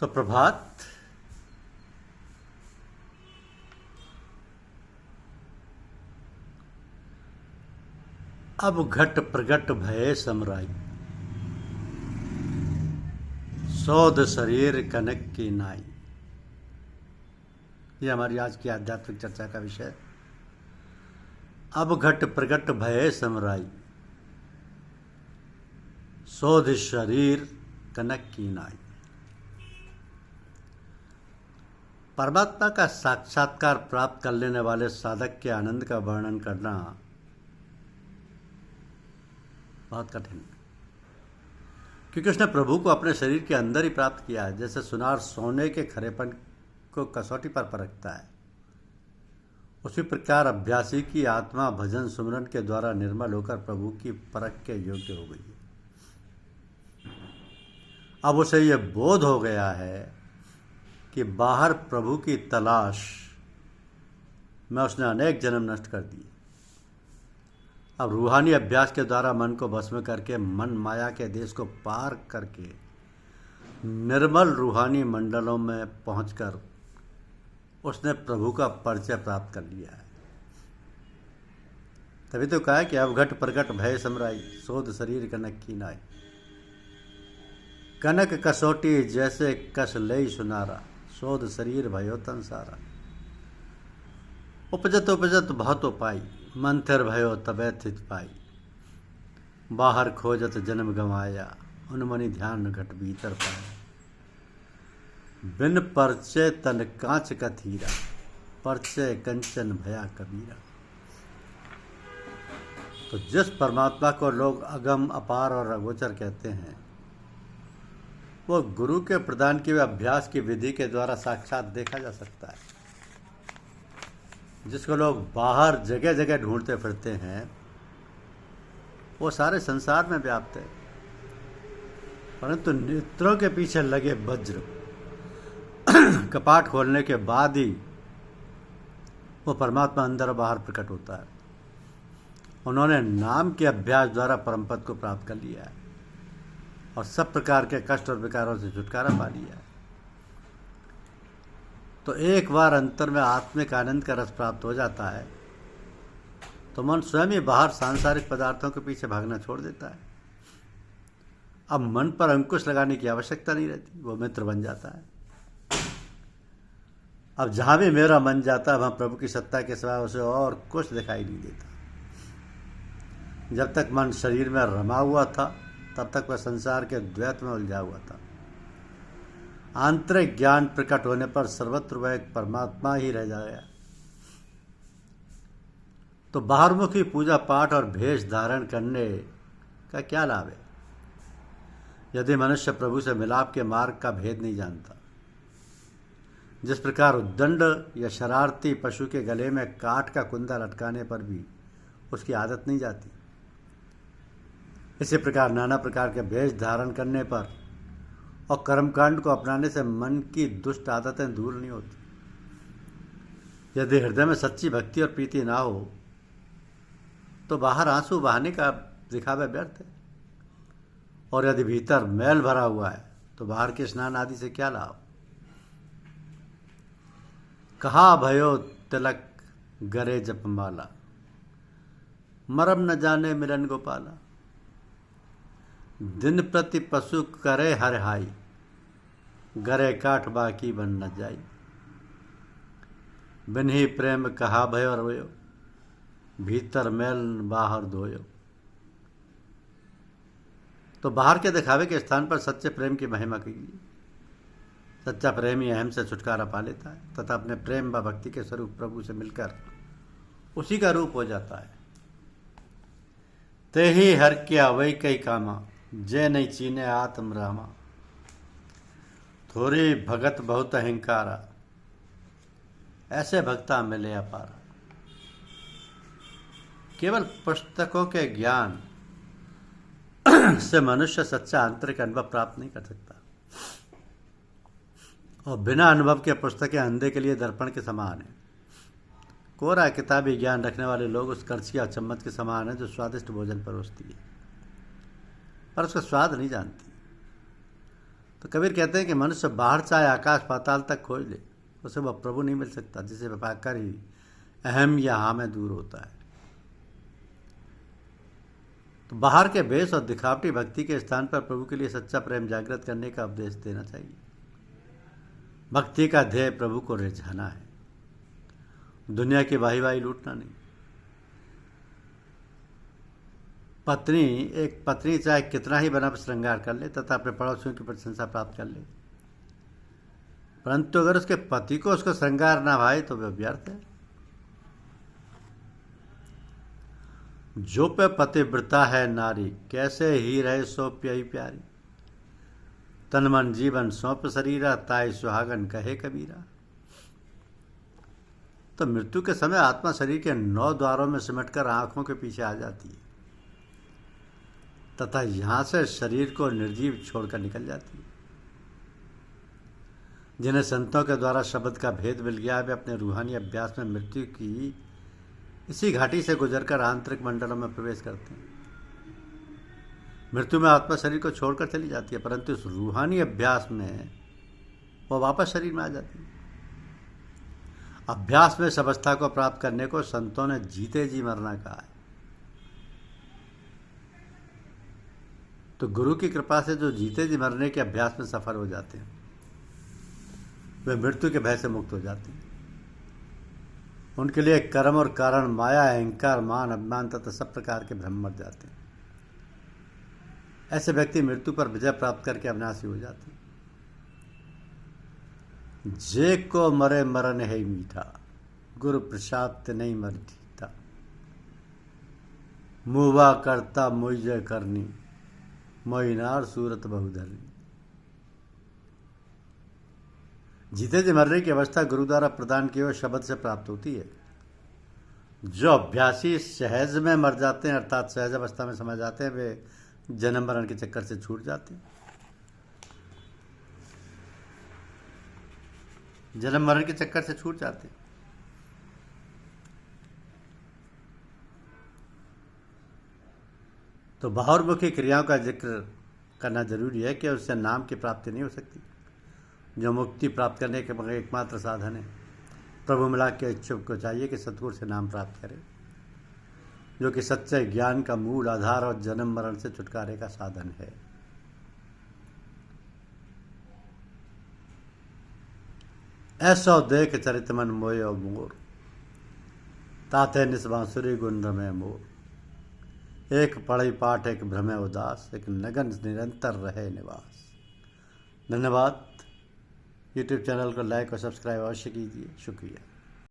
सुप्रभात। अब घट प्रगट भये समराई, सौध शरीर कनक की नाई। ये हमारी आज की आध्यात्मिक चर्चा का विषय है। अब घट प्रगट भये समराई, सौध शरीर कनक की नाई। परमात्मा का साक्षात्कार प्राप्त कर लेने वाले साधक के आनंद का वर्णन करना बहुत कठिन है, क्योंकि उसने प्रभु को अपने शरीर के अंदर ही प्राप्त किया है। जैसे सुनार सोने के खरेपन को कसौटी पर परखता है, उसी प्रकार अभ्यासी की आत्मा भजन सुमरन के द्वारा निर्मल होकर प्रभु की परख के योग्य हो गई है। अब उसे यह बोध हो गया है कि बाहर प्रभु की तलाश में उसने अनेक जन्म नष्ट कर दिए। अब रूहानी अभ्यास के द्वारा मन को भस्म करके मन माया के देश को पार करके निर्मल रूहानी मंडलों में पहुंचकर उसने प्रभु का परिचय प्राप्त कर लिया है। तभी तो कहा कि अब घट प्रगट भय समराई, शोध शरीर कनक की नाई। कनक कसौटी जैसे कस लई सुनारा, शोध शरीर भयो तन सारा। उपजत उपजत बहुत पाई, मंथिर भयो तबे थित पाई। बाहर खोजत जन्म गंवाया, उनमनि ध्यान घट भीतर पाया। बिन परचय तन कांच का थीरा, परचय कंचन भया कबीरा। तो जिस परमात्मा को लोग अगम अपार और अगोचर कहते हैं, वो गुरु के प्रदान किए हुए अभ्यास की विधि के द्वारा साक्षात देखा जा सकता है। जिसको लोग बाहर जगह जगह ढूंढते फिरते हैं, वो सारे संसार में व्याप्त है, परंतु नेत्रों के पीछे लगे वज्र कपाट खोलने के बाद ही वो परमात्मा अंदर और बाहर प्रकट होता है। उन्होंने नाम के अभ्यास द्वारा परम पद को प्राप्त कर लिया है और सब प्रकार के कष्ट और विकारों से छुटकारा पा लिया है। तो एक बार अंतर में आत्मिक आनंद का रस प्राप्त हो जाता है तो मन स्वयं ही बाहर सांसारिक पदार्थों के पीछे भागना छोड़ देता है। अब मन पर अंकुश लगाने की आवश्यकता नहीं रहती, वो मित्र बन जाता है। अब जहां भी मेरा मन जाता है वहां प्रभु की सत्ता के सिवाय उसे और कुछ दिखाई नहीं देता। जब तक मन शरीर में रमा हुआ था तब तक वह संसार के द्वैत में उलझा हुआ था। आंतरिक ज्ञान प्रकट होने पर सर्वत्र वह एक परमात्मा ही रह जाएगा। तो बाहरमुखी पूजा पाठ और भेष धारण करने का क्या लाभ है, यदि मनुष्य प्रभु से मिलाप के मार्ग का भेद नहीं जानता। जिस प्रकार उद्दंड या शरारती पशु के गले में काठ का कुंदा लटकाने पर भी उसकी आदत नहीं जाती, इसी प्रकार नाना प्रकार के भेष धारण करने पर और कर्मकांड को अपनाने से मन की दुष्ट आदतें दूर नहीं होती। यदि हृदय में सच्ची भक्ति और प्रीति ना हो तो बाहर आंसू बहाने का दिखावा व्यर्थ है, और यदि भीतर मैल भरा हुआ है तो बाहर के स्नान आदि से क्या लाभ। कहा भयो तिलक गरे जपमाला, मरम न जाने मिलन गोपाला। दिन प्रति पशु करे हर हाई, गरे काठ बाकी बन न जाई। बिन्ही प्रेम कहा भयो रोयो, भीतर मैल बाहर धोयो। तो बाहर के दिखावे के स्थान पर सच्चे प्रेम की महिमा कीजिए। सच्चा प्रेम ही अहम से छुटकारा पा लेता है तथा अपने प्रेम व भक्ति के स्वरूप प्रभु से मिलकर उसी का रूप हो जाता है। ते ही हर क्या वही कई कामा, जय नहीं चीने आत्म रामा। थोड़ी भगत बहुत अहंकारा, ऐसे भक्ता मिले अपारा। केवल पुस्तकों के ज्ञान से मनुष्य सच्चा आंतरिक अनुभव प्राप्त नहीं कर सकता, और बिना अनुभव के पुस्तकें अंधे के लिए दर्पण के समान है। कोरा किताबी ज्ञान रखने वाले लोग उस करछी या चम्मच के समान है जो स्वादिष्ट भोजन परोसती है पर उसका स्वाद नहीं जानती। तो कबीर कहते हैं कि मनुष्य बाहर चाहे आकाश पाताल तक खोज ले, उसे वह प्रभु नहीं मिल सकता जिसे पाकर ही अहम या हाँ में दूर होता है। तो बाहर के भेष और दिखावटी भक्ति के स्थान पर प्रभु के लिए सच्चा प्रेम जागृत करने का उपदेश देना चाहिए। भक्ति का ध्येय प्रभु को रिझाना है, दुनिया की वाही वाही लूटना नहीं। एक पत्नी चाहे कितना ही बना श्रृंगार कर ले तथा अपने पड़ोसियों की प्रशंसा प्राप्त कर ले, परंतु अगर उसके पति को उसका श्रृंगार ना भाए तो वह व्यर्थ है। जो पे पतिव्रता है नारी, कैसे ही रहे सो प्यारी प्यारी। तन मन जीवन सौंप शरीरा, ताई सुहागन कहे कबीरा। तो मृत्यु के समय आत्मा शरीर के 9 द्वारों में सिमटकर आंखों के पीछे आ जाती है तथा यहां से शरीर को निर्जीव छोड़कर निकल जाती है। जिन्हें संतों के द्वारा शब्द का भेद मिल गया, वे अपने रूहानी अभ्यास में मृत्यु की इसी घाटी से गुजरकर आंतरिक मंडलों में प्रवेश करते हैं। मृत्यु में आत्मा शरीर को छोड़कर चली जाती है, परंतु इस रूहानी अभ्यास में वह वापस शरीर में आ जाती है। अभ्यास में इस अवस्था को प्राप्त करने को संतों ने जीते जी मरना कहा है। तो गुरु की कृपा से जो जीते जी मरने के अभ्यास में सफल हो जाते हैं, वे मृत्यु के भय से मुक्त हो जाते हैं। उनके लिए कर्म और कारण, माया, अहंकार, मान, अभिमान तथा सब प्रकार के भ्रम मर जाते हैं। ऐसे व्यक्ति मृत्यु पर विजय प्राप्त करके अविनाशी हो जाते हैं। जे को मरे मरन है मीठा, गुरु प्रसाद नहीं मर जीता। मुवा करता मुझे करनी, मोइनार सूरत बहुधरनी। जीते जी मरने की अवस्था गुरु द्वारा प्रदान किए हुए शब्द से प्राप्त होती है। जो अभ्यासी सहज में मर जाते हैं, अर्थात सहज अवस्था में समा जाते हैं, वे जन्म मरण के चक्कर से छूट जाते हैं। जन्म मरण के चक्कर से छूट जाते हैं। तो बाहुर्मुखी क्रियाओं का जिक्र करना जरूरी है कि उससे नाम की प्राप्ति नहीं हो सकती, जो मुक्ति प्राप्त करने के एकमात्र साधन है। प्रभु मिलाप के इच्छुक को चाहिए कि सतगुरु से नाम प्राप्त करे, जो कि सच्चे ज्ञान का मूल आधार और जन्म मरण से छुटकारे का साधन है। ऐसो देख चरित मन मोय मोर, ताते निस्बांसुरी गुण रमे मोर। एक पढ़ई पाठ एक भ्रमे उदास, एक नगन निरंतर रहे निवास। धन्यवाद। यूट्यूब चैनल को लाइक और सब्सक्राइब अवश्य कीजिए। शुक्रिया।